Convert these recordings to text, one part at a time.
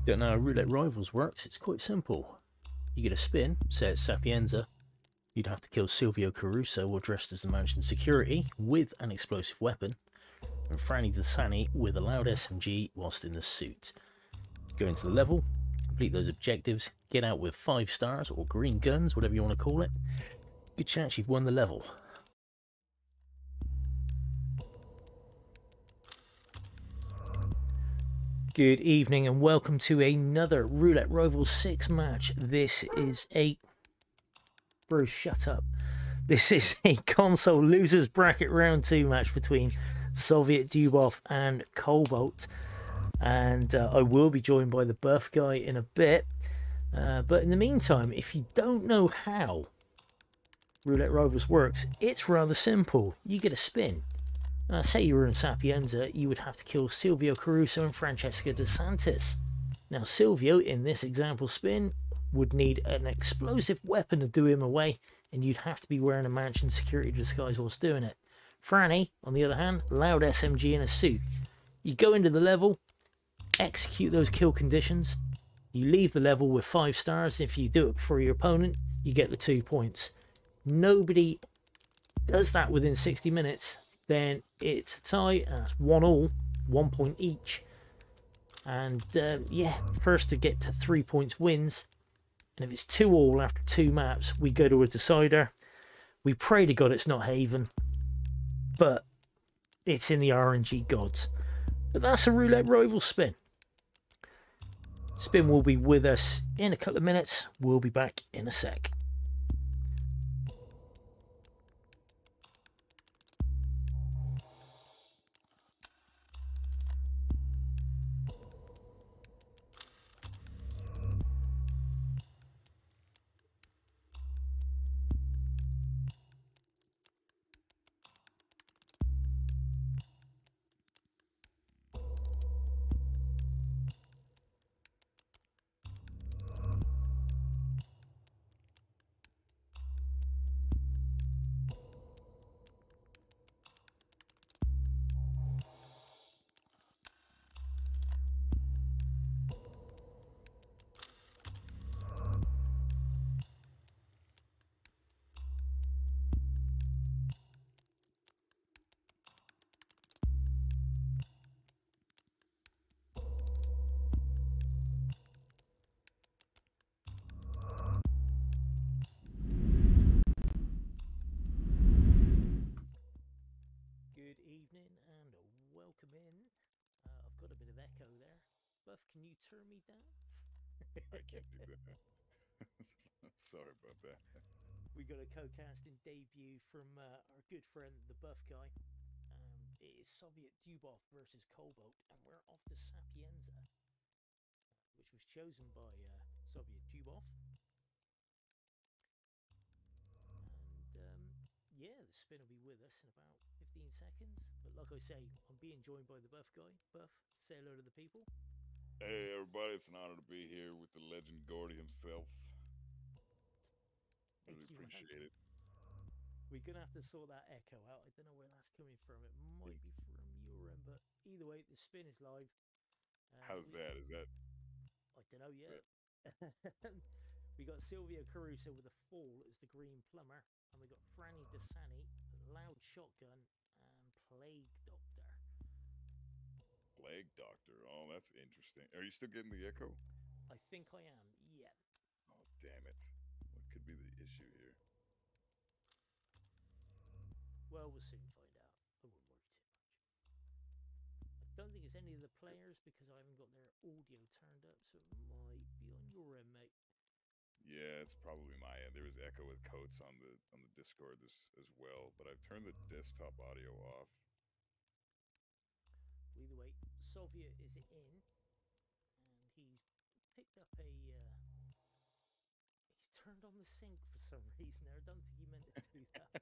Don't know how Roulette Rivals works? It's quite simple. You get a spin, say it's Sapienza. You'd have to kill Silvio Caruso or dressed as the mansion security with an explosive weapon, and Franny Dasani with a loud SMG whilst in the suit. Go into the level, complete those objectives, get out with 5 stars or green guns, whatever you want to call it. Good chance you've won the level. Good evening and welcome to another Roulette Rivals 6 match. This is a... Bro, shut up. This is a console losers bracket round 2 match between SovietDubov and Kobal. And I will be joined by the buff guy in a bit. But in the meantime, if you don't know how Roulette Rivals works, it's rather simple. You get a spin. Say you were in Sapienza, you would have to kill Silvio Caruso and Francesca DeSantis. Now Silvio, in this example spin, would need an explosive weapon to do him away, and you'd have to be wearing a mansion security disguise whilst doing it. Franny, on the other hand, loud SMG in a suit. You go into the level, execute those kill conditions, you leave the level with 5 stars. If you do it before your opponent, you get the 2 points. Nobody does that within 60 minutes. Then it's a tie, and that's 1-1, 1 point each. And yeah, first to get to 3 points wins. And if it's 2-2 after 2 maps, we go to a decider. We pray to God it's not Haven, but it's in the RNG gods. But that's a Roulette Rival spin. Spin will be with us in a couple of minutes. We'll be back in a sec. Welcome in. I've got a bit of echo there. Buff, can you turn me down? I can't do that. Sorry about that. We got a co-casting debut from our good friend, the buff guy. It is SovietDubov versus Kobal, and we're off to Sapienza, which was chosen by SovietDubov. And yeah, the spin will be with us in about 15 seconds. But like I say, I'm being joined by the buff guy. Buff, say hello to the people. Hey everybody, it's an honor to be here with the legend Gordy himself. Really appreciate it. We're gonna have to sort that echo out. I don't know where that's coming from. It might be from your end, but either way, the spin is live. How's that? Is that? I don't know yet. We got Silvio Caruso with a fall as the green plumber, and we got Franny Dasani, loud shotgun, and Plague Doctor. Plague Doctor. Oh, that's interesting. Are you still getting the echo? I think I am. Yeah. Oh, damn it! What could be the issue here? Well, we'll soon find out. I won't worry too much. I don't think it's any of the players because I haven't got their audio turned up, so it might be on your end, mate. Yeah, it's probably my end. There was echo with Coates on the Discord as well, but I've turned the desktop audio off. Either way, Soviet is in, and he's picked up a. He's turned on the sink for some reason there. I don't think he meant to do that.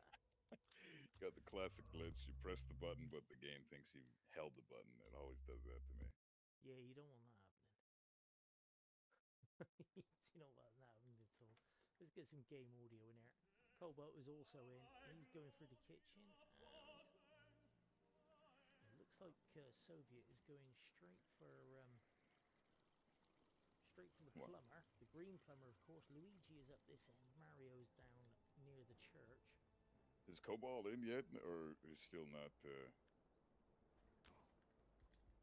Got the classic glitch. You press the button, but the game thinks you held the button. It always does that to me. Yeah, you don't want that happening. You don't want that happening at all. Let's get some game audio in here. Kobal is also in. He's going through the kitchen, and it looks like Soviet is going straight for plumber. The green plumber, of course. Luigi is up this end. Mario's down near the church. Is Kobal in yet, or is still not?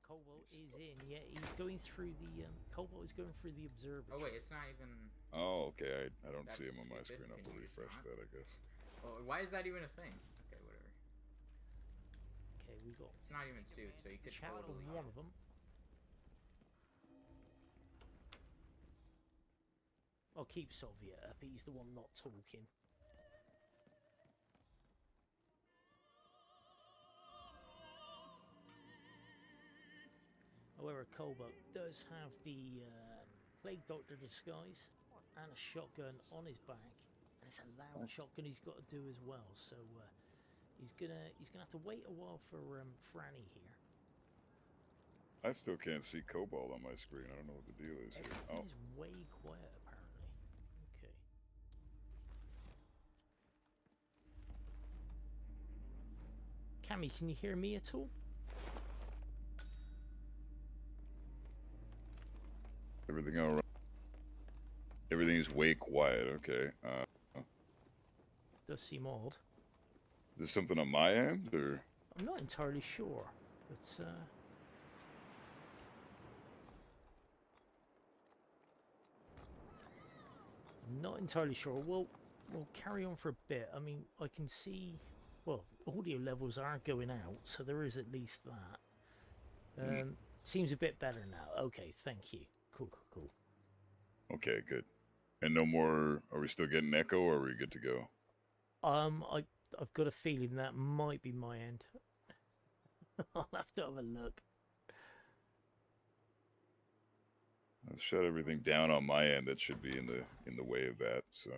Kobal is in. Yeah, he's going through the. Kobal is going through the observatory. Oh wait, it's not even. Oh, okay. I don't That's see him on my stupid. screen. I'll have to Can you just refresh not? that, I guess. Oh, why is that even a thing? Okay, whatever. Okay, we got. It's not even suit, so you could Chat totally. on one of them. I'll keep Soviet up. He's the one not talking. However, Kobal does have the Plague Doctor disguise and a shotgun on his back, and it's a loud shotgun he's got to do as well. So he's gonna have to wait a while for Franny here. I still can't see Cobalt on my screen. I don't know what the deal is here. Everything's way quiet, apparently. Okay. Cammy, can you hear me at all? Everything all right? Everything's way quiet. Okay. Does seem odd. Is this something on my end, or? I'm not entirely sure, but not entirely sure. We'll carry on for a bit. I mean, I can see, well, audio levels aren't going out, so there is at least that. Seems a bit better now. Okay, thank you. Cool. Okay, good. And no more. Are we still getting echo, or are we good to go? I've got a feeling that might be my end. I'll have to have a look. I've shut everything down on my end. That should be in the way of that. So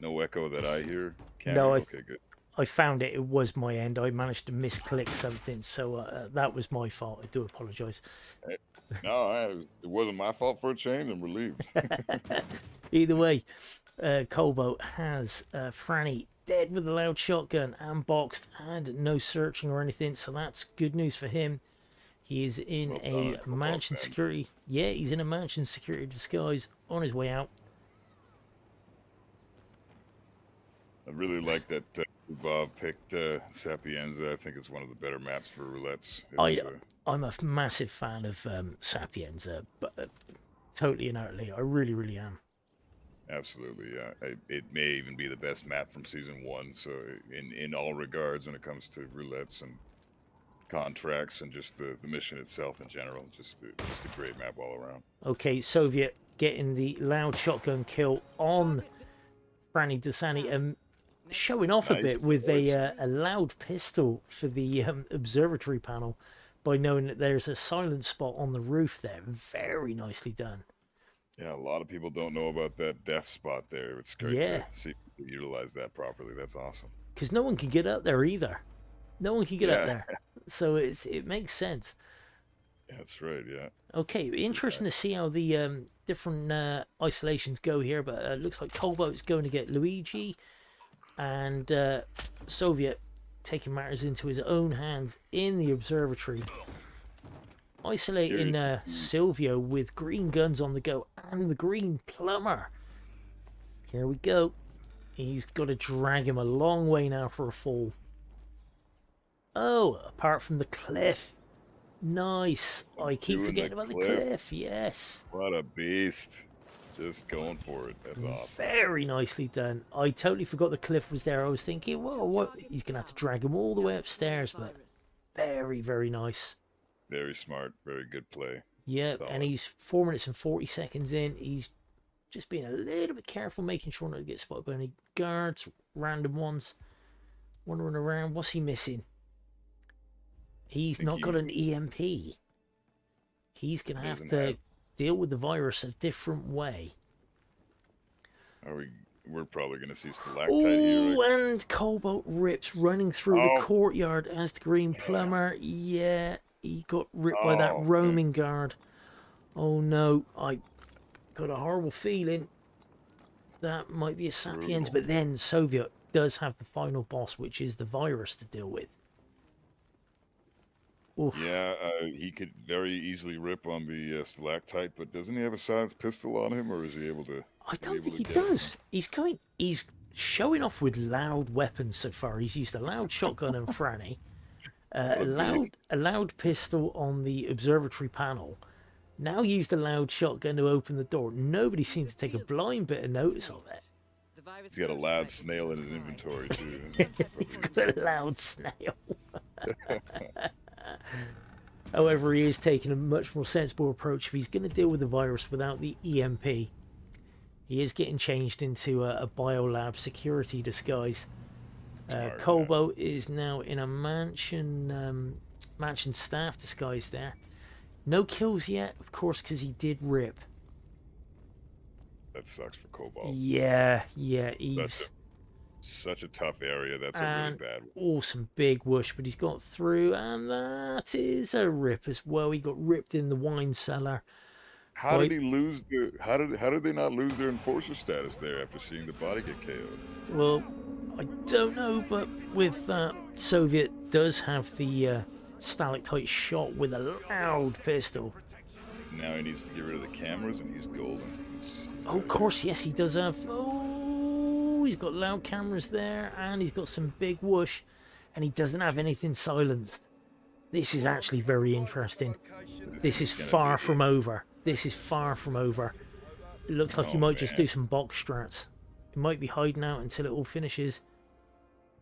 no echo that I hear. No, okay, good. I found it. It was my end. I managed to misclick something, so that was my fault. I do apologise. No, it wasn't my fault for a change. I'm relieved. Either way, Cobalt has Franny dead with a loud shotgun and boxed, and no searching or anything. So that's good news for him. He is in a mansion security. Yeah, he's in a mansion security disguise on his way out. I really like that Bob picked Sapienza. I think it's one of the better maps for roulettes. I'm a massive fan of Sapienza, but totally and utterly, I really am. Absolutely, yeah. It may even be the best map from season 1. So in all regards, when it comes to roulettes and contracts and just the mission itself in general, just a great map all around. Okay, Soviet getting the loud shotgun kill on Franny Dasani and showing off a bit with a loud pistol for the observatory panel by knowing that there's a silent spot on the roof there. Very nicely done. Yeah, a lot of people don't know about that death spot there. It's great to see people utilize that properly. That's awesome. Because no one can get up there either. No one can get up there. So it makes sense. That's right, yeah. Okay, interesting to see how the different isolations go here, but it looks like Cobalt's going to get Luigi, and Soviet taking matters into his own hands in the observatory. Isolating Silvio with green guns on the go and the green plumber. Here we go. He's got to drag him a long way now for a fall. Oh, apart from the cliff. Nice. I keep forgetting about the cliff. Yes. What a beast. Just going for it. That's awesome. Very nicely done. I totally forgot the cliff was there. I was thinking, well, what? He's going to have to drag him all the way upstairs, but very nice. Very smart. Very good play. Yeah, and he's 4 minutes and 40 seconds in. He's just being a little bit careful, making sure not to get spotted by any guards, random ones, wandering around. What's he missing? He's not got an EMP. He's going to have to deal with the virus a different way. We're probably going to see stalactite here. Oh, and Cobalt rips running through the courtyard as the green plumber. Yeah, he got ripped by that roaming guard. Oh no, I got a horrible feeling that might be a Sapiens, but then Soviet does have the final boss, which is the virus to deal with. Oof. Yeah, he could very easily rip on the stalactite, but doesn't he have a silenced pistol on him, or is he able to? I Is he don't able think to he get it? does. He's showing off with loud weapons so far. He's used a loud shotgun and Franny, What a beast! a loud pistol on the observatory panel. Now used a loud shotgun to open the door. Nobody seems to take a blind bit of notice of it. He's got a loud snail in his inventory too. He's got a loud snail. However, he is taking a much more sensible approach. If he's going to deal with the virus without the EMP, he is getting changed into a biolab security disguise. Kobal is now in a mansion staff disguise there. No kills yet, of course, because he did rip. That sucks for Kobal. Yeah, he's Such a tough area. That's a really bad one. awesome big whoosh, but he's got through, and that is a rip as well. He got ripped in the wine cellar. How did he lose the? How did they not lose their enforcer status there after seeing the body get KO'd? Well, I don't know, but with that, Soviet does have the stalactite shot with a loud pistol. Now he needs to get rid of the cameras, and he's golden. Oh, of course, yes, he does have. Oh, he's got loud cameras there, and he's got some big whoosh, and he doesn't have anything silenced. This is actually very interesting. This is far from over. This is far from over. It looks like he might just do some box strats. He might be hiding out until it all finishes.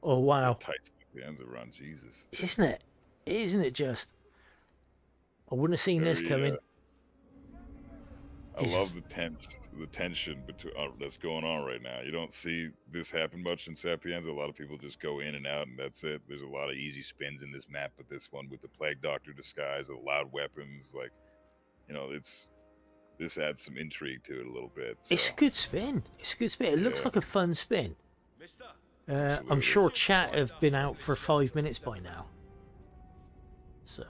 Oh, wow. Tight Sapienza run, Jesus. Isn't it? Isn't it just? I wouldn't have seen this coming. I love the tension between that's going on right now. You don't see this happen much in Sapienza. A lot of people just go in and out, and that's it. There's a lot of easy spins in this map, but this one with the Plague Doctor disguise, the loud weapons, like, you know, this adds some intrigue to it a little bit. So. It's a good spin. It's a good spin. It looks like a fun spin. I'm sure chat have been out for 5 minutes by now. So,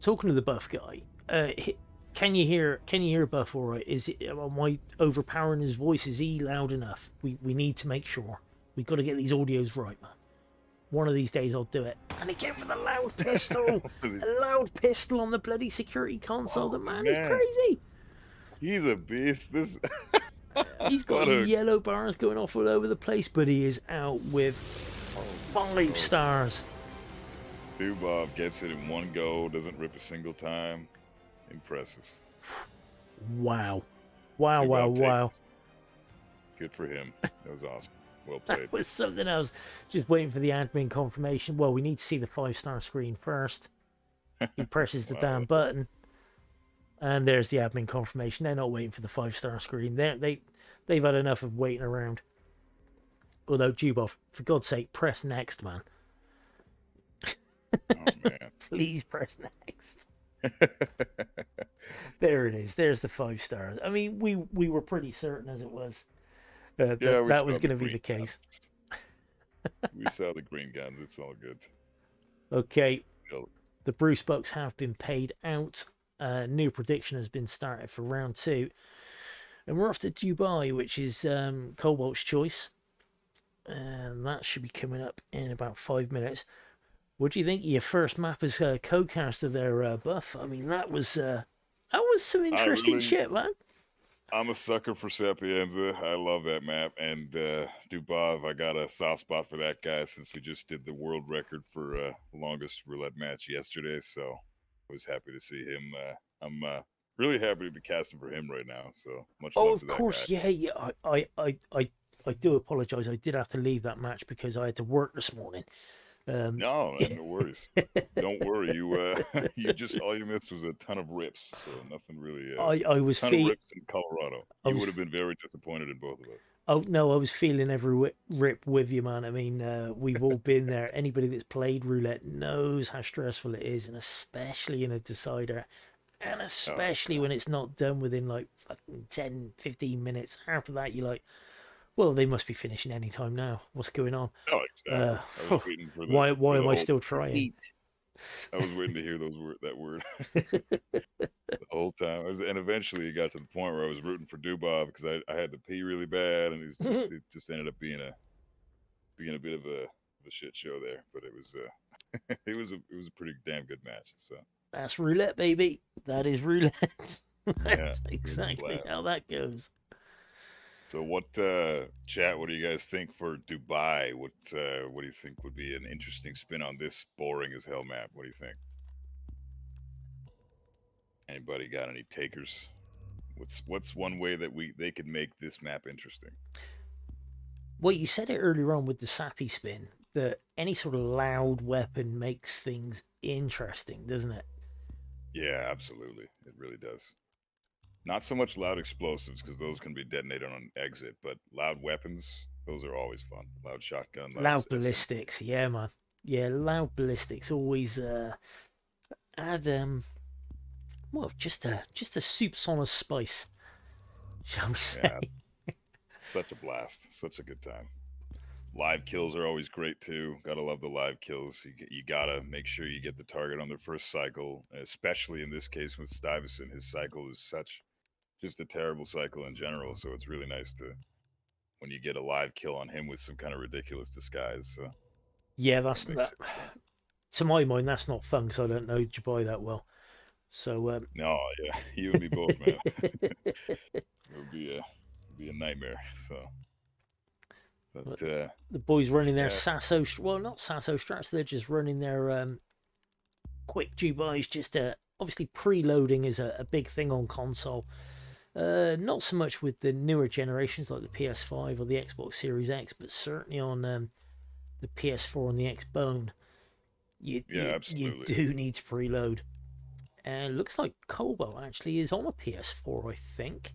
talking to the buff guy, can you hear Buff all right? Am I overpowering his voice? Is he loud enough? We need to make sure. We've got to get these audios right, man. One of these days I'll do it. And again with a loud pistol. A loud pistol on the bloody security console. The man is crazy. He's a beast. He's got yellow bars going off all over the place, but he is out with 5 stars. Dubov gets it in one go, doesn't rip a single time. Impressive. Wow. Wow. Good for him. That was awesome. Well played. That was something else. Just waiting for the admin confirmation. Well, we need to see the 5-star screen first. He presses the damn button. And there's the admin confirmation. They're not waiting for the 5-star screen. They've had enough of waiting around. Although, Dubov, for God's sake, press next, man. Oh, man. Please press next. There it is. There's the 5 stars. I mean, we were pretty certain as it was that was going to be the case. We saw the green guns. It's all good. Okay. The Bruce Bucks have been paid out. New prediction has been started for round 2. And we're off to Dubai, which is Cobalt's choice. And that should be coming up in about 5 minutes. What do you think of your first map as co-caster there, Buff? I mean, that was some interesting shit, man. I'm a sucker for Sapienza. I love that map. And Dubov, I got a soft spot for that guy since we just did the world record for longest roulette match yesterday. So I was happy to see him. I'm really happy to be casting for him right now. So much love to that guy. Of course, yeah. I do apologize. I did have to leave that match because I had to work this morning. No worries. Don't worry. You just all you missed was a ton of rips. So nothing really. I was ton of rips in Colorado. You would have been very disappointed in both of us. Oh no, I was feeling every rip with you, man. I mean, we've all been there. Anybody that's played roulette knows how stressful it is, and especially in a decider, and especially when it's not done within like fucking 10, 15 minutes. After that, you're like, well, they must be finishing any time now. What's going on? Oh, exactly. I was waiting for why am I still trying? I was waiting to hear that word the whole time. And eventually it got to the point where I was rooting for Dubov because I had to pee really bad, and it just ended up being a bit of a shit show there. But it was it was a pretty damn good match. So That's roulette, baby. That is roulette. yeah, That's exactly how that goes. So what chat? What do you guys think for Dubai? What do you think would be an interesting spin on this boring as hell map? What do you think? Anybody got any takers? What's one way that they could make this map interesting? Well, you said it earlier on with the sappy spin that any sort of loud weapon makes things interesting, doesn't it? Yeah, absolutely. It really does. Not so much loud explosives because those can be detonated on exit, but loud weapons, those are always fun. Loud shotgun, Loud ballistics, yeah, man. Yeah, loud ballistics always add well, just a soups on a spice, shall we say? Yeah, such a blast, such a good time. Live kills are always great too. Gotta love the live kills. You gotta make sure you get the target on their first cycle, especially in this case with Stuyvesant. His cycle is such just a terrible cycle in general, so it's really nice to when you get a live kill on him with some kind of ridiculous disguise. So yeah, that's that. To my mind, that's not fun because I don't know Dubai that well. So no, yeah, you and me both, man. It would be a nightmare. So, but the boys running their Sasso, well, not Sasso straps. They're just running their quick Dubais. Just obviously preloading is a big thing on console. Not so much with the newer generations like the PS5 or the Xbox Series X, but certainly on the PS4 and the Xbone. You do need to preload. And it looks like Kobal actually is on a PS4, I think.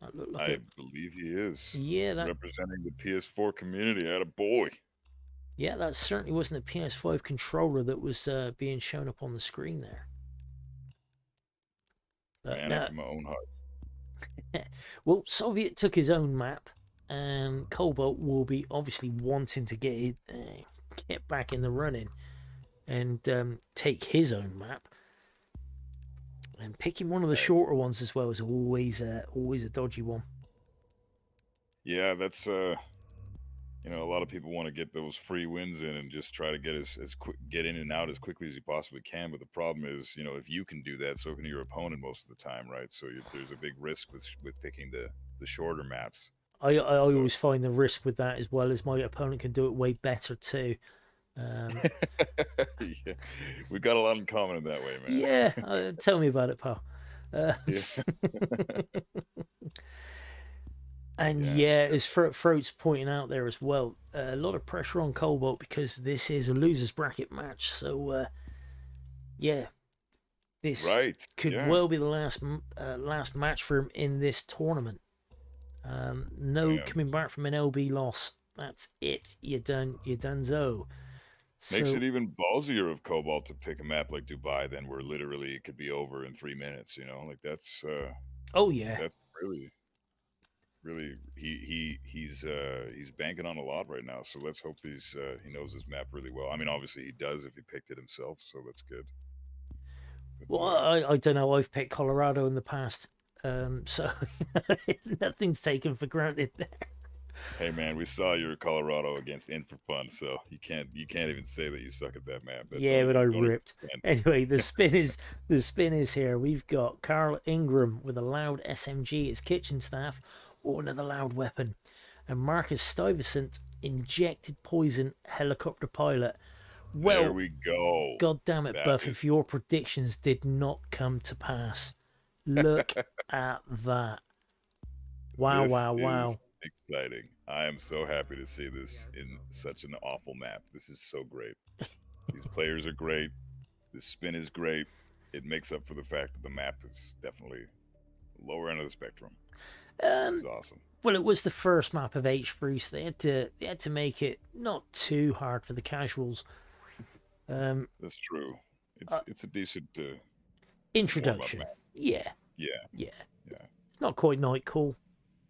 I believe he is. Yeah, that representing the PS4 community. At a boy. Yeah, that certainly wasn't a PS5 controller that was being shown up on the screen there. Man, after my own heart. Well, Soviet took his own map, and Cobalt will be obviously wanting to get back in the running and take his own map. And picking one of the shorter ones as well is always a dodgy one. Yeah, that's a lot of people want to get those free wins in and just try to get in and out as quickly as you possibly can. But the problem is, if you can do that, so can your opponent most of the time, right? So there's a big risk with picking the shorter maps. I always find the risk with that as well as my opponent can do it way better too. Yeah, we've got a lot in common in that way, man. Yeah, tell me about it, pal. And as Throat's pointing out there as well, a lot of pressure on Cobalt because this is a loser's bracket match. So, this could well be the last match for him in this tournament. No coming back from an LB loss. That's it. You're done. So. Makes it even ballsier of Cobalt to pick a map like Dubai, then where literally it could be over in 3 minutes. Like that's. Oh yeah. That's really he's banking on a lot right now. So let's hope he knows his map really well. I mean, obviously he does if he picked it himself, so that's good. But, well, I don't know. I've picked Colorado in the past, so nothing's taken for granted there. Hey man, we saw your Colorado against In for Fun, so you can't even say that you suck at that map. But I ripped. Anyway, the spin is here. We've got Carl Ingram with a loud SMG as kitchen staff, or another loud weapon, and Marcus Stuyvesant injected poison helicopter pilot. Well, there we go. God damn it, Buff! If your predictions did not come to pass, look at that! Wow! Exciting. I am so happy to see this in such an awful map. This is so great. These players are great. The spin is great. It makes up for the fact that the map is definitely lower end of the spectrum. This is awesome. Well, it was the first map of H. Bruce. They had to make it not too hard for the casuals. That's true. It's a decent introduction. Yeah. It's not quite Nightcall,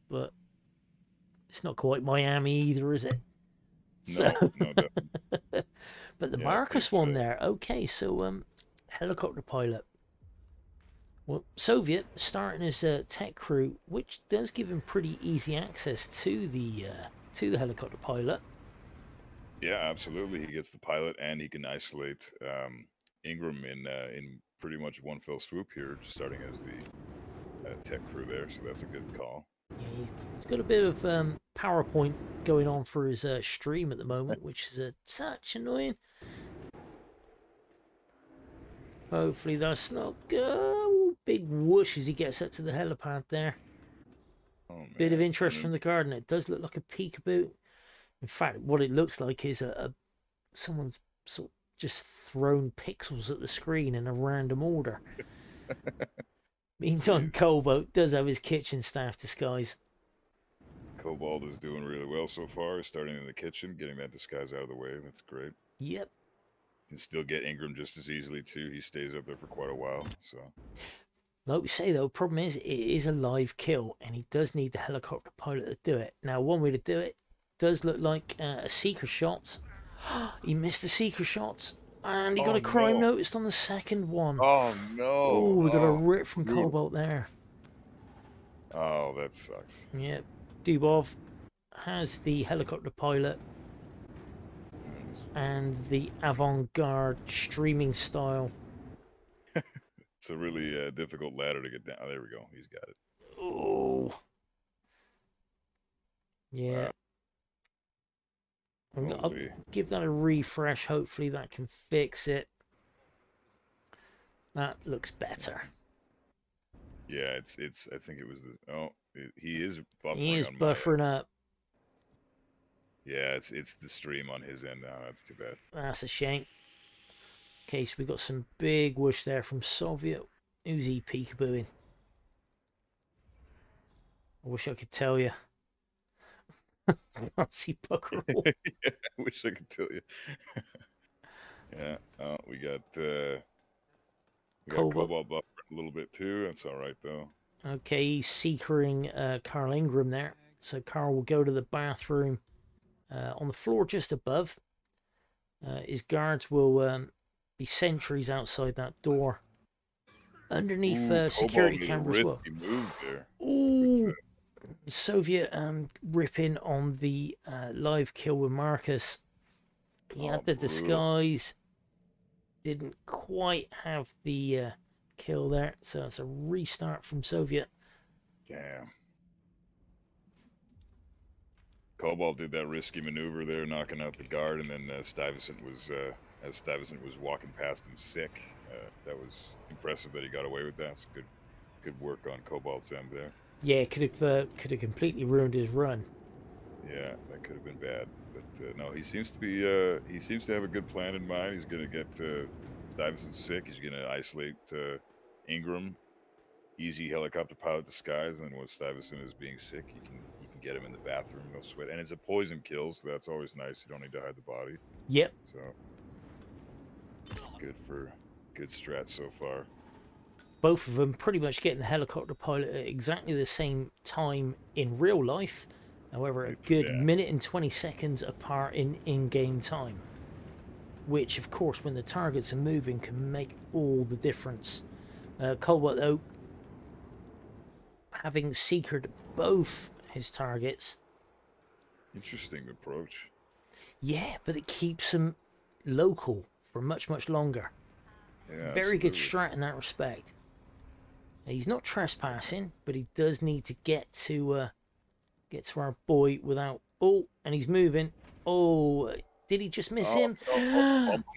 but it's not quite Miami either, is it? No, definitely. But the Marcus one there. Okay, so helicopter pilot. Well, Soviet starting as a tech crew, which does give him pretty easy access to the helicopter pilot. Yeah, absolutely. He gets the pilot, and he can isolate Ingram in pretty much one fell swoop here, starting as the tech crew there. So that's a good call. Yeah, he's got a bit of PowerPoint going on for his stream at the moment, which is a touch annoying. Hopefully that's not good. Big whoosh as he gets up to the helipad there. Oh, man. Bit of interest from the garden. It does look like a peekaboo. In fact, what it looks like is someone's sort of just thrown pixels at the screen in a random order. Meantime, Kobal does have his kitchen staff disguise. Kobal is doing really well so far. He's starting in the kitchen, getting that disguise out of the way. That's great. Yep. Can still get Ingram just as easily too. He stays up there for quite a while. So, like we say though, problem is it is a live kill, and he does need the helicopter pilot to do it. Now, one way to do it does look like a seeker shot. He missed the seeker shots, and he got a crime noticed on the second one. Oh no! Oh, we got a rip from Kobal there. Oh, that sucks. Yep. Dubov has the helicopter pilot and the avant-garde streaming style. It's a really difficult ladder to get down. Oh, there we go. He's got it. Oh. Yeah. I'll give that a refresh. Hopefully that can fix it. That looks better. Yeah, it's. I think it was the. Oh, he is buffering. He is buffering up. Yeah, it's the stream on his end now. That's too bad. That's a shame. Okay, so we got some big whoosh there from Soviet. Who's he peekabooing? I wish I could tell you. Nazi Puckerel. Yeah, I wish I could tell you. Yeah. Oh, we got Kobal buffering a little bit too. That's all right though. Okay, he's seekering Carl Ingram there. So Carl will go to the bathroom on the floor just above. His guards will be sentries outside that door. Underneath security cameras as well. Ooh, Soviet ripping on the live kill with Marcus. He had the disguise. Didn't quite have the kill there. So it's a restart from Soviet. Damn. Kobal did that risky maneuver there, knocking out the guard, and then Stuyvesant was, as Stuyvesant was walking past him sick. That was impressive that he got away with that. It's good work on Kobal's end there. Yeah, could have completely ruined his run. Yeah, that could have been bad. But no, he seems to have a good plan in mind. He's gonna get Stuyvesant sick. He's gonna isolate Ingram. Easy helicopter pilot disguise, and when Stuyvesant is being sick, you can get him in the bathroom, no sweat. And it's a poison kill, so that's always nice. You don't need to hide the body. Yep. So good strat so far. Both of them pretty much getting the helicopter pilot at exactly the same time in real life. However, a good minute and 20 seconds apart in-game time. Which, of course, when the targets are moving, can make all the difference. Kobal, though, having secured both his targets. Interesting approach. Yeah, but it keeps him local for much, much longer. Yeah, very good strat in that respect. He's not trespassing, but he does need to get to our boy without... Oh, and he's moving. Oh, did he just miss him?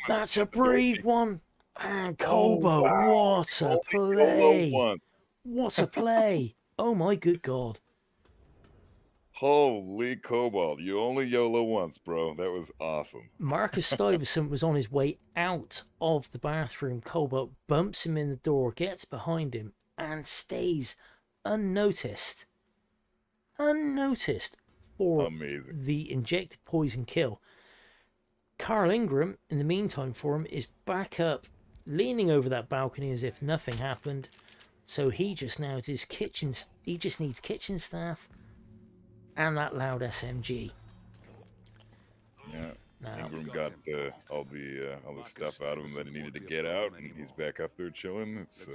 That's a brave one. And Kobal, what a play. What a play. Oh my good God. Holy Kobal, you only YOLO once, bro. That was awesome. Marcus Stuyvesant was on his way out of the bathroom. Kobal bumps him in the door, gets behind him, and stays unnoticed. Unnoticed for the injected poison kill. Carl Ingram, in the meantime for him, is back up, leaning over that balcony as if nothing happened. So he just now is he just needs kitchen staff and that loud SMG. Yeah. Ingram got all the stuff out of him that he needed to get out, and he's back up there chilling. It's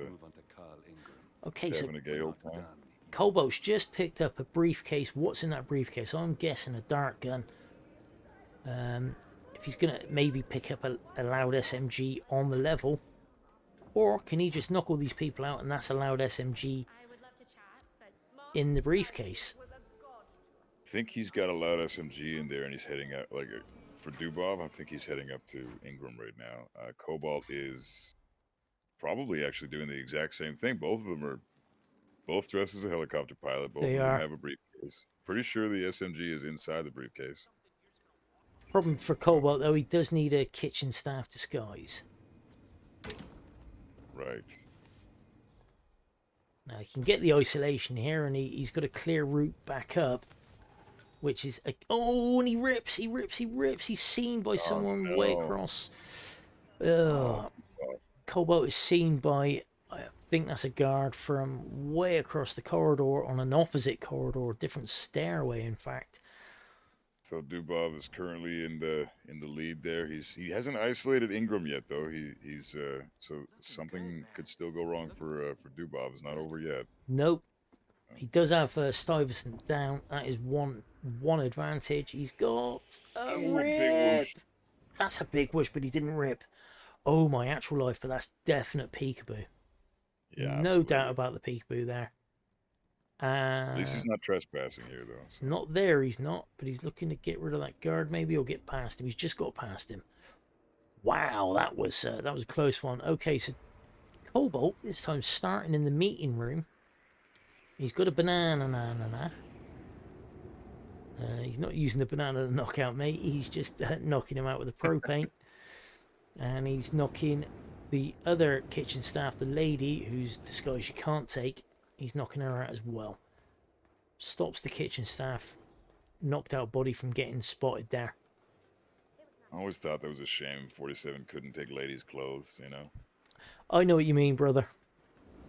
okay, so having a gay old time. Kobal's just picked up a briefcase. What's in that briefcase? I'm guessing a dart gun. if he's going to maybe pick up a loud SMG on the level, or can he just knock all these people out and that's a loud SMG in the briefcase? I think he's got a loud SMG in there, and he's heading out. Like for Dubov, I think he's heading up to Ingram right now. Kobal is probably actually doing the exact same thing. Both of them are both dressed as a helicopter pilot. Both of them have a briefcase. Pretty sure the SMG is inside the briefcase. Problem for Kobal, though, he does need a kitchen staff disguise. Right. Now, he can get the isolation here, and he's got a clear route back up, which is... oh, and he rips. He's seen by someone way across. Kobal is seen by... I think that's a guard from way across the corridor on an opposite corridor, different stairway, in fact. So Dubov is currently in the lead there. He hasn't isolated Ingram yet, though. He's so something could still go wrong for Dubov. It's not over yet. Nope. He does have Stuyvesant down. That is one advantage. He's got a rip. That's a big whoosh, but he didn't rip. Oh my actual life, but that's definite peekaboo. Yeah, no doubt about the peekaboo there. At least he's not trespassing here, though. So. Not there, he's not. But he's looking to get rid of that guard, maybe, or get past him. He's just got past him. Wow, that was a close one. Okay, so Kobal this time starting in the meeting room. He's got a banana. He's not using the banana to knock out mate. He's just knocking him out with a pro paint. And he's knocking the other kitchen staff, the lady whose disguise you can't take. He's knocking her out as well. Stops the kitchen staff. Knocked out body from getting spotted there. I always thought that was a shame 47 couldn't take ladies' clothes, you know? I know what you mean, brother.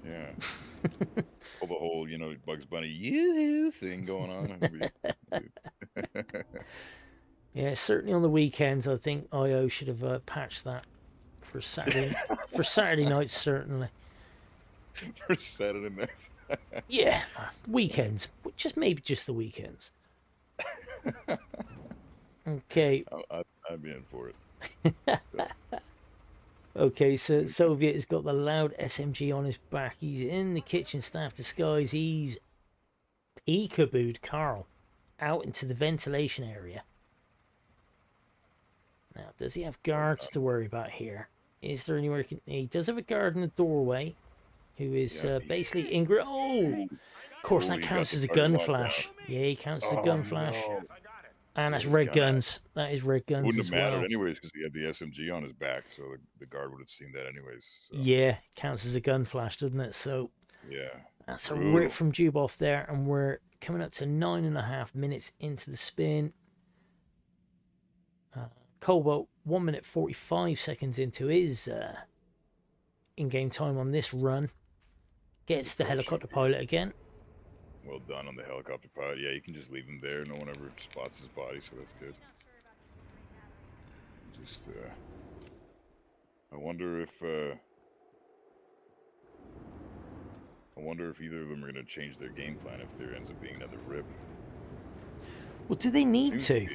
Yeah. All the whole, Bugs Bunny yoo-hoo thing going on. Yeah, certainly on the weekends, I think IO should have patched that for Saturday. For Saturday nights, certainly. For Saturday nights. Yeah, weekends. Maybe just the weekends. Okay. I'd be in for it. Okay, so Soviet has got the loud SMG on his back. He's in the kitchen staff disguise. He's peekabooed Carl out into the ventilation area. Now, does he have guards to worry about here? Is there anywhere he does have a guard in the doorway who is basically Ingrid. Oh, of course, that counts as a gun flash. Yeah, he counts as a gun flash. No. And that's red guns. That is red guns. Wouldn't have mattered anyways because he had the SMG on his back, so the guard would have seen that anyways. So. Yeah, counts as a gun flash, doesn't it? So yeah, that's a rip from Dubov there, and we're coming up to 9.5 minutes into the spin. Kobal 1 minute 45 seconds into his in-game time on this run. Gets the helicopter pilot again. Well done on the helicopter pilot. Yeah, you can just leave him there. No one ever spots his body, so that's good. Just, I wonder if either of them are going to change their game plan if there ends up being another rip. Well, do they need to?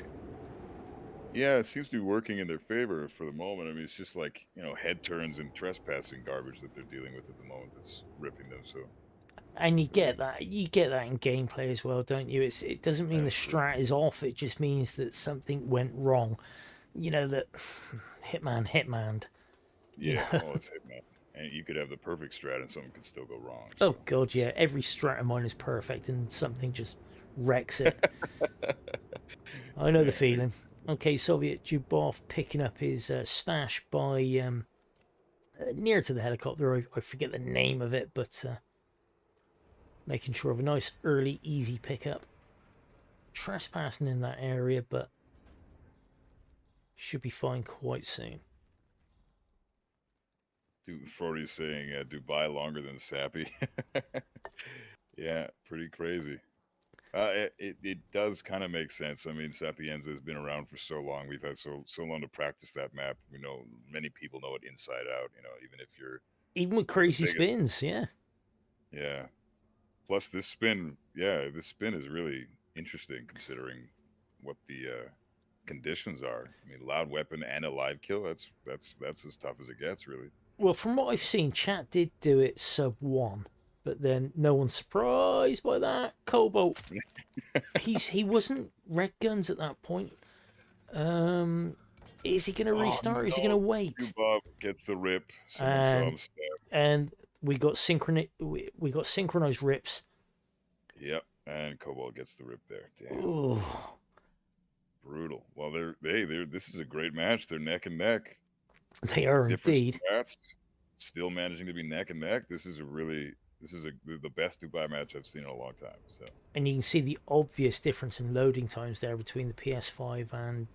Yeah, it seems to be working in their favor for the moment. I mean, it's just like, head turns and trespassing garbage that they're dealing with at the moment that's ripping them, so... And you get that in gameplay as well, don't you? It doesn't mean the strat is off. It just means that something went wrong. That Hitman. Yeah, it's Hitman. And you could have the perfect strat and something could still go wrong. So. Oh god, yeah. Every strat of mine is perfect and something just wrecks it. I know the feeling. Okay, SovietDubov picking up his stash by near to the helicopter. I forget the name of it, but. Making sure of a nice early easy pickup. Trespassing in that area, but should be fine quite soon. Frody's saying Dubai longer than Sappy. Yeah, pretty crazy. It does kind of make sense. I mean, Sapienza has been around for so long. We've had so long to practice that map. We know many people know it inside out. Even if you're with crazy spins, yeah. Yeah. Plus, this spin is really interesting considering what the conditions are. I mean, loud weapon and a live kill. That's as tough as it gets, really. Well, from what I've seen, chat did do it sub 1, but then no one's surprised by that. Kobal, he wasn't red guns at that point. Is he going to restart? Or is he going to wait? Dubov gets the rip. And we got we got synchronized rips. Yep, and Kobal gets the rip there. Damn. Ooh. Brutal. Well, this is a great match. They're neck and neck. They are indeed. Stats, still managing to be neck and neck. This is the best Dubai match I've seen in a long time. So. And you can see the obvious difference in loading times there between the PS5 and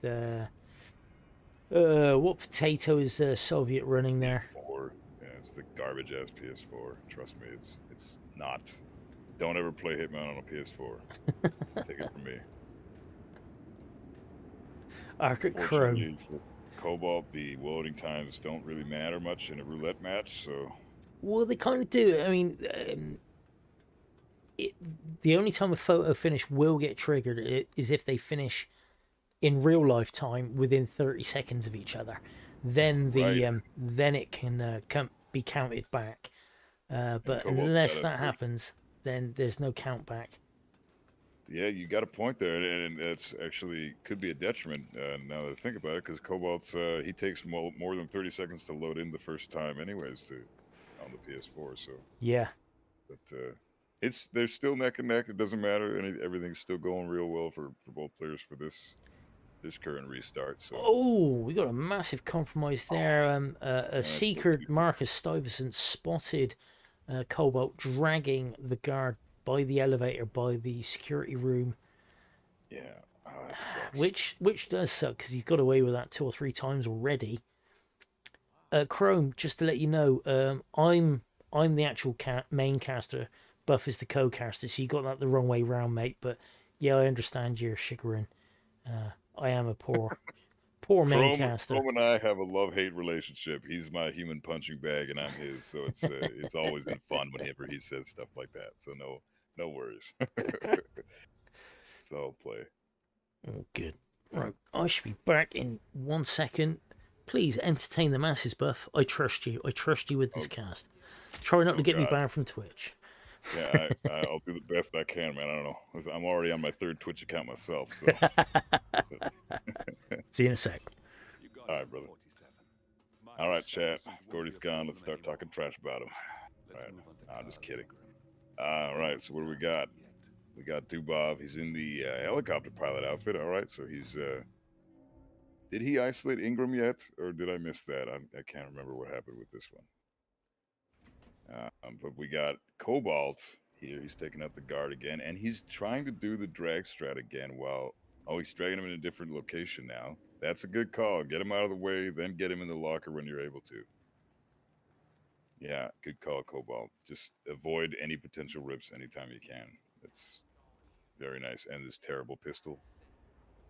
what potato is Soviet running there? PS4. Yeah, it's the garbage ass PS4. Trust me, it's not. Don't ever play Hitman on a PS4. Take it from me. Arctic Chrome. Kobal, the loading times don't really matter much in a roulette match, so. Well, they kind of do. I mean, the only time a photo finish will get triggered is if they finish in real life time within 30 seconds of each other. Then then it can be counted back. But unless that happens, then there's no count back. Yeah, you got a point there, and that's actually could be a detriment now that I think about it, because Kobalt's he takes more than 30 seconds to load in the first time, anyways, on the PS4. So yeah, but they're still neck and neck. It doesn't matter. Everything's still going real well for both players for this current restart. So we got a massive compromise there. A seeker, Marcus Stuyvesant, spotted Kobal dragging the guard by the elevator, by the security room. Yeah, that sucks. Which does suck, because he's got away with that 2 or 3 times already. Chrome, just to let you know, I'm the actual main caster. Buff is the co-caster, so you got that the wrong way round, mate. But yeah, I understand your chagrin. I am a poor main caster. Chrome and I have a love-hate relationship. He's my human punching bag, and I'm his. So it's always in fun whenever he says stuff like that. So no worries. It's all play. Oh, good. Right, I should be back in 1 second. Please entertain the masses, Buff. I trust you. I trust you with this cast. Try not to get me banned from Twitch. Yeah, I'll do the best I can, man. I don't know. I'm already on my 3rd Twitch account myself. So. See you in a sec. All right, brother. All right, chat. Gordy's gone. Let's start talking trash about him. All right. I'm just kidding. All right, so what do we got? We got Dubov. He's in the helicopter pilot outfit. All right, so he's... Did he isolate Ingram yet, or did I miss that? I can't remember what happened with this one. But we got Kobalt here. He's taking out the guard again, and he's trying to do the drag strat again while... Oh, he's dragging him in a different location now. That's a good call. Get him out of the way, then get him in the locker when you're able to. Yeah, good call, Kobalt. Just avoid any potential rips anytime you can. That's very nice. And this terrible pistol.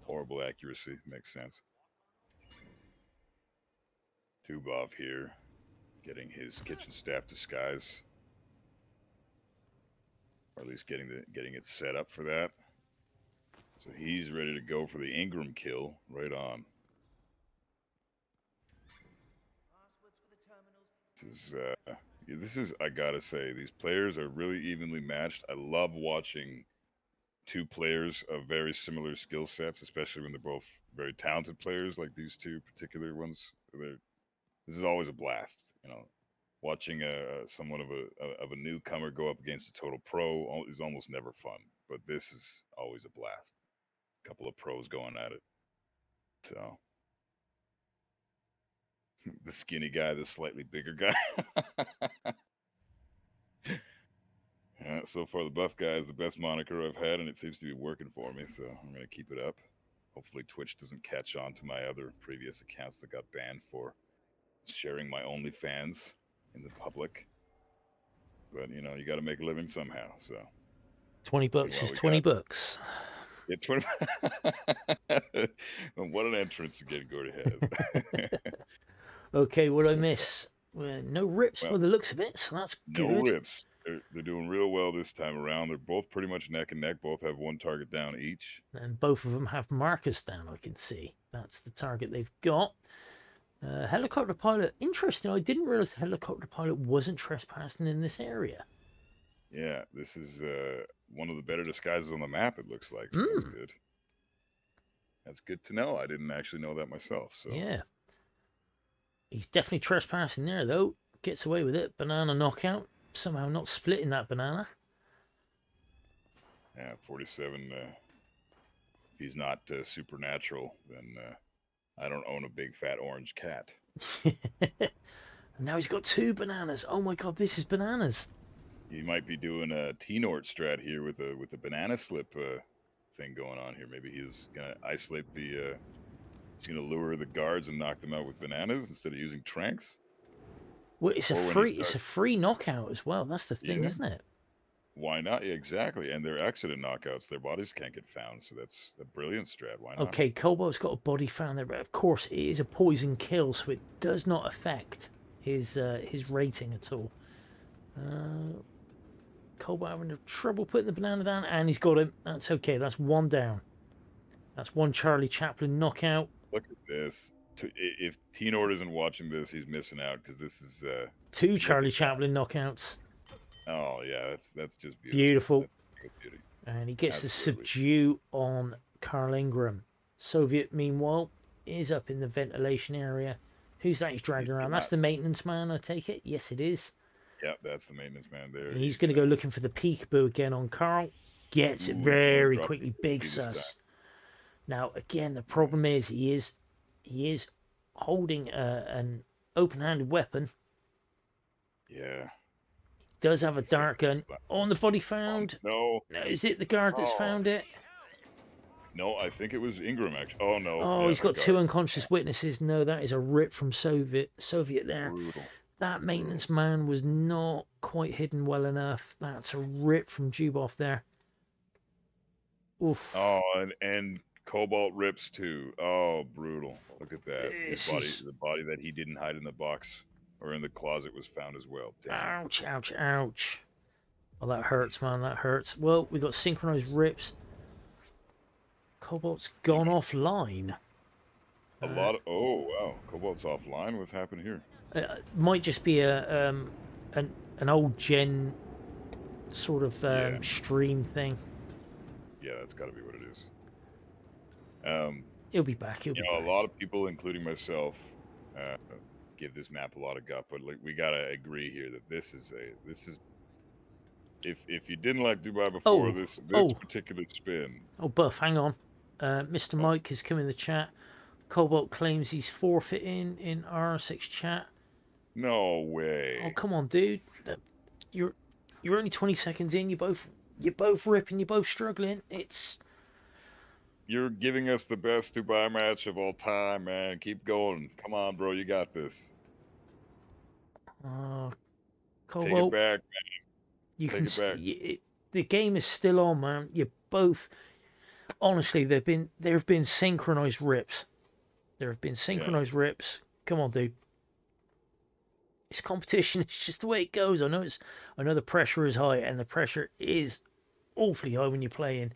Horrible accuracy. Makes sense. Dubov here, getting his kitchen staff disguise. Or at least getting it set up for that. So he's ready to go for the Ingram kill. Right on. This is, I gotta say, these players are really evenly matched. I love watching 2 players of very similar skill sets, especially when they're both very talented players, like these 2 particular ones. This is always a blast, you know. Watching someone of a newcomer go up against a total pro is almost never fun, but this is always a blast. A couple of pros going at it. So the skinny guy, the slightly bigger guy. So far, the buff guy is the best moniker I've had, and it seems to be working for me, so I'm going to keep it up. Hopefully Twitch doesn't catch on to my other previous accounts that got banned for sharing my OnlyFans in the public. But, you know, you got to make a living somehow, so. $20 is 20 bucks. Yeah, 20. What an entrance again Gordy has. Okay, what did I miss? Well, no rips by the looks of it, so that's good. No rips. they're doing real well this time around. They're both pretty much neck and neck. Both have one target down each. And both of them have markers down, I can see. That's the target they've got. Helicopter pilot, interesting. I didn't realize the helicopter pilot wasn't trespassing in this area. Yeah, this is one of the better disguises on the map, it looks like. So that's good. That's good to know. I didn't actually know that myself. So yeah. He's definitely trespassing there, though. Gets away with it. Banana knockout. Somehow not splitting that banana. Yeah, 47. If he's not supernatural, then I don't own a big fat orange cat. And now he's got 2 bananas. Oh my god, this is bananas. He might be doing a T-Nort strat here with a banana slip thing going on here. Maybe he's gonna isolate the. He's gonna lure the guards and knock them out with bananas instead of using tranks. Well, it's a free knockout as well. That's the thing, isn't it? Why not? Yeah, exactly. And they're accident knockouts. Their bodies can't get found, so that's a brilliant strat. Why not? Okay, Kobal's got a body found there, but of course it is a poison kill, so it does not affect his rating at all. Kobal having trouble putting the banana down, and he's got him. That's okay. That's 1 down. That's 1 Charlie Chaplin knockout. Look at this. If T-Nord isn't watching this, he's missing out because this is 2 Charlie Chaplin knockouts. Oh yeah, that's just beautiful. Beautiful. That's beauty. And he gets to subdue on Carl Ingram. Soviet, meanwhile, is up in the ventilation area. Who's that he's dragging around? That's the maintenance man, I take it? Yes, it is. Yeah, that's the maintenance man there. He's going to go looking for the peekaboo again on Carl. Gets it very quickly. Big sus. Now, again, the problem is he is holding an open-handed weapon. Yeah. Does have a dart gun. On the body found. No. Is it the guard that's found it? No, I think it was Ingram, actually. Oh, no. Oh, he's got 2 unconscious witnesses. No, that is a rip from Soviet there. Brutal. That maintenance man was not quite hidden well enough. That's a rip from Dubov there. Oof. Oh, and Cobalt rips too. Oh, brutal. Look at that. The body that he didn't hide in the box or in the closet was found as well. Damn. Ouch, ouch, ouch. Well, that hurts, man. That hurts. Well, we got synchronized rips. Cobalt's gone offline. A lot of... Oh, wow. Cobalt's offline? What's happened here? Might just be an old gen sort of stream thing. Yeah, that's got to be what it is. He'll be back. He'll be back. A lot of people, including myself, give this map a lot of guff, but like, we gotta agree here that this is. If you didn't like Dubai before, this particular spin. Oh, Buff, hang on. Mr. Mike has come in the chat. Cobalt claims he's forfeiting in RR6 chat. No way. Oh, come on, dude. You're only 20 seconds in. You're both ripping. You're both struggling. You're giving us the best Dubai match of all time, man. Keep going. Come on, bro. You got this. Cobalt, take it back, man. You take it back. The game is still on, man. You both. Honestly, there have been synchronized rips. There have been synchronized rips. Come on, dude. It's competition. It's just the way it goes. I know the pressure is high, and the pressure is awfully high when you're playing.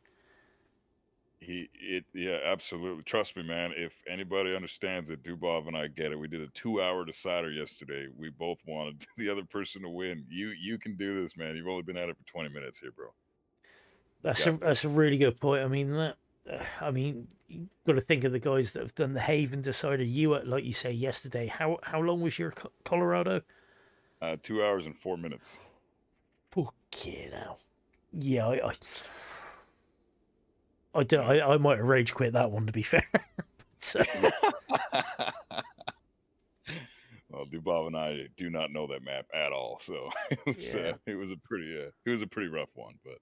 Yeah, absolutely. Trust me, man. If anybody understands it, Dubov and I get it. We did a 2-hour decider yesterday. We both wanted the other person to win. You can do this, man. You've only been at it for 20 minutes here, bro. That's a really good point. I mean, you've got to think of the guys that have done the Haven decider. You, like you say, yesterday. How long was your Colorado? 2 hours and 4 minutes. Okay, now. Yeah, I might have rage quit that one, to be fair. Well, Dubov and I do not know that map at all, so it was a pretty rough one, but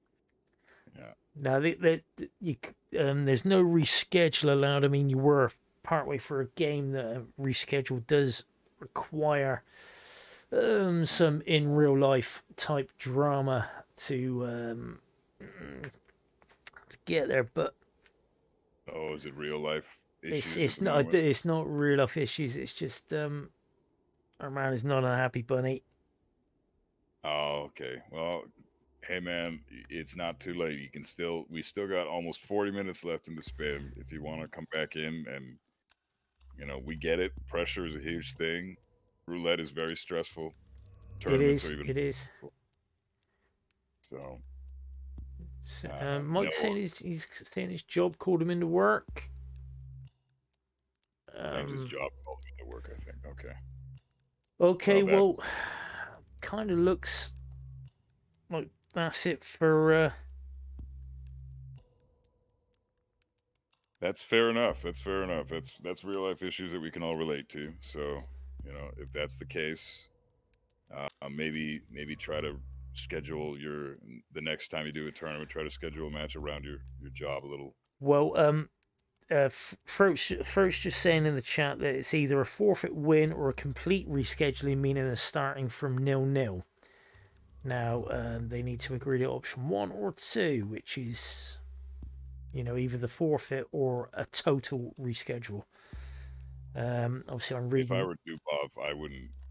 yeah. Now there's no reschedule allowed. I mean, you were partway for a game that a reschedule does require some in real life type drama to get there, but is it real life issues? It's not real life issues. It's just our man is not a happy bunny. Oh, okay. Well, hey man, it's not too late. We still got almost 40 minutes left in the spin. If you want to come back in and, we get it. Pressure is a huge thing. Roulette is very stressful. It Tournaments are is. even It is. more stressful. So, So, Mike's saying he's saying his job called him into work. James' job called him into work, I think. Okay. Okay, Well, well, kind of looks like that's it for. That's fair enough. That's fair enough. That's real life issues that we can all relate to. So, if that's the case, maybe try to schedule the next time you do a tournament. Try to schedule a match around your job a little. Well, Froach just saying in the chat that it's either a forfeit win or a complete rescheduling, meaning they're starting from 0-0. Now, they need to agree to option 1 or 2, which is, either the forfeit or a total reschedule. Obviously, I'm reading. If I were Dubov,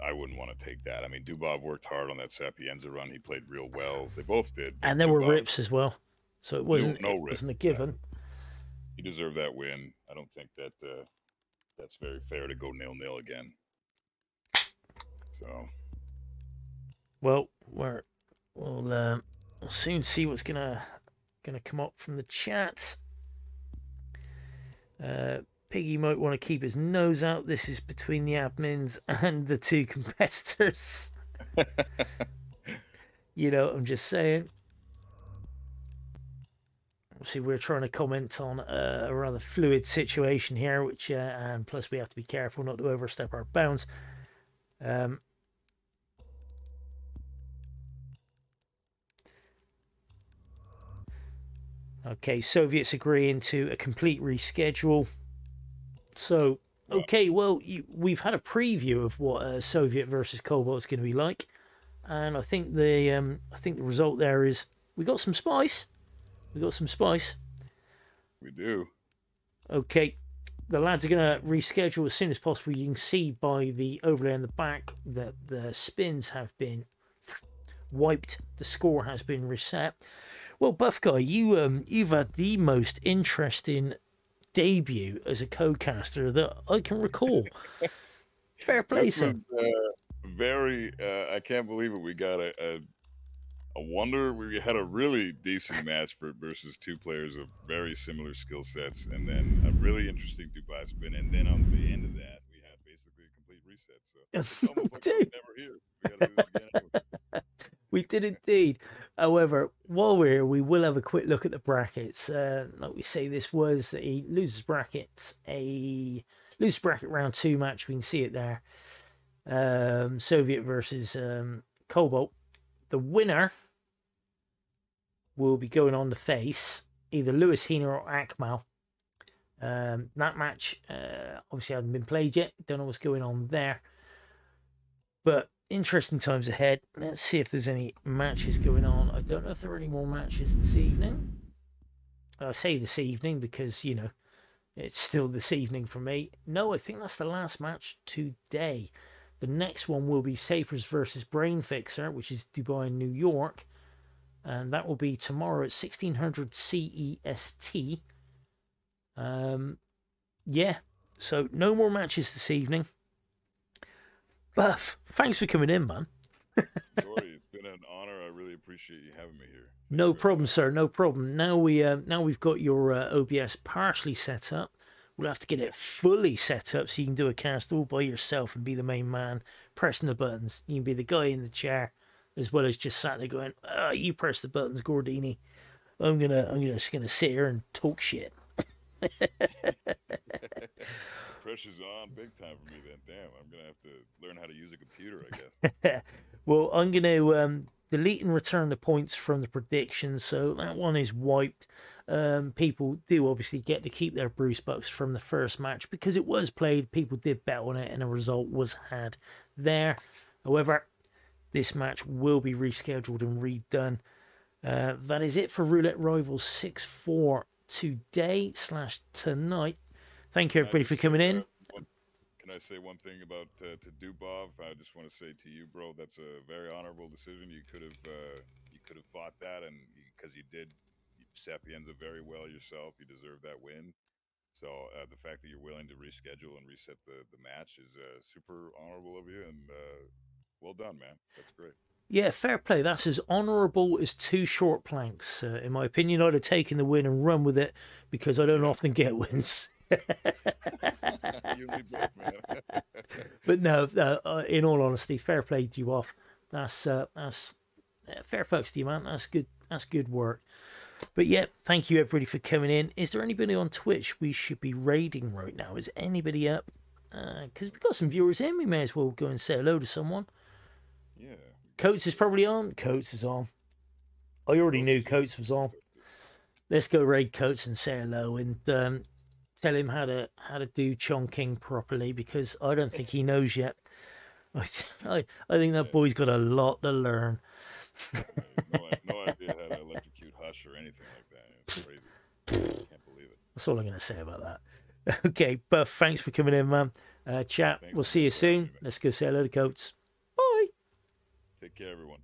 I wouldn't want to take that. I mean, Dubov worked hard on that Sapienza run. He played real well. They both did. And there were rips as well, so it wasn't no rips. Wasn't a given. He deserved that win. I don't think that that's very fair to go 0-0 again. So, well, we'll soon see what's gonna come up from the chat. Piggy might want to keep his nose out. This is between the admins and the two competitors. I'm just saying. Obviously, we're trying to comment on a rather fluid situation here, which and plus we have to be careful not to overstep our bounds. Okay, Soviets agreeing to a complete reschedule. So, okay, well, we've had a preview of what Soviet versus Kobal is going to be like, and I think the result there is we got some spice. We got some spice. We do. Okay, the lads are going to reschedule as soon as possible. You can see by the overlay on the back that the spins have been wiped. The score has been reset. Well, Buff Guy, you've had the most interesting debut as a co-caster that I can recall. Fair play, son. Very. I can't believe it. We got a wonder. We had a really decent match versus two players of very similar skill sets, and then a really interesting Dubai spin, and then on the end of that, we had basically a complete reset. So it's almost like we were never here. We got to do this again anyway. We did indeed. However, while we're here, we will have a quick look at the brackets. Like we say, this was a losers bracket round 2 match. We can see it there. Soviet versus Kobal. The winner will be going on to face either Lewis Heener or Akmal. That match obviously hasn't been played yet. Don't know what's going on there. But interesting times ahead. Let's see if there's any matches going on. I don't know if there are any more matches this evening. I say this evening because, it's still this evening for me. No, I think that's the last match today. The next one will be Sapers versus Brain Fixer, which is Dubai and New York. And that will be tomorrow at 1600 CEST. Yeah, so no more matches this evening. Buff, thanks for coming in, man. Sorry, it's been an honor. I really appreciate you having me here. No problem, sir. No problem. Now we've got your OBS partially set up. We'll have to get it fully set up so you can do a cast all by yourself and be the main man pressing the buttons. You can be the guy in the chair as well as just sat there going, "Oh, you press the buttons, Gordini. I'm just gonna sit here and talk shit." Pressure's on big time for me then. Damn, I'm gonna have to learn how to use a computer, I guess. Well, I'm gonna delete and return the points from the predictions, so that one is wiped. People do obviously get to keep their Bruce Bucks from the first match because it was played. People did bet on it, and a result was had there. However, this match will be rescheduled and redone. That is it for Roulette Rivals 6-4 today / tonight. Thank you, everybody, for coming in. Can when I say one thing about to Dubov, I just want to say to you, bro, that's a very honorable decision. You could have fought that, and because you did Sapienza very well yourself, you deserve that win. So the fact that you're willing to reschedule and reset the match is super honorable of you, and well done, man. That's great. Yeah, fair play. That's as honourable as two short planks. In my opinion, I'd have taken the win and run with it because I don't often get wins. You lead both, man. But no, in all honesty, fair play to you off. That's fair fucks to you, man. That's good. That's good work. But yeah, thank you everybody for coming in. Is there anybody on Twitch we should be raiding right now? Is anybody up? Because we've got some viewers in. We may as well go and say hello to someone. Yeah. Coates is probably on. Coates is on. I already knew Coates was on. Let's go raid Coates and say hello and tell him how to do chonking properly, because I don't think he knows yet. I think that boy's got a lot to learn. No idea how to electrocute Hush or anything like that. It's crazy. Can't believe it. That's all I'm going to say about that. Okay, Buff, thanks for coming in, man. Chat, Thanks we'll see you soon. Let's go say hello to Coates. Bye. Take care, everyone.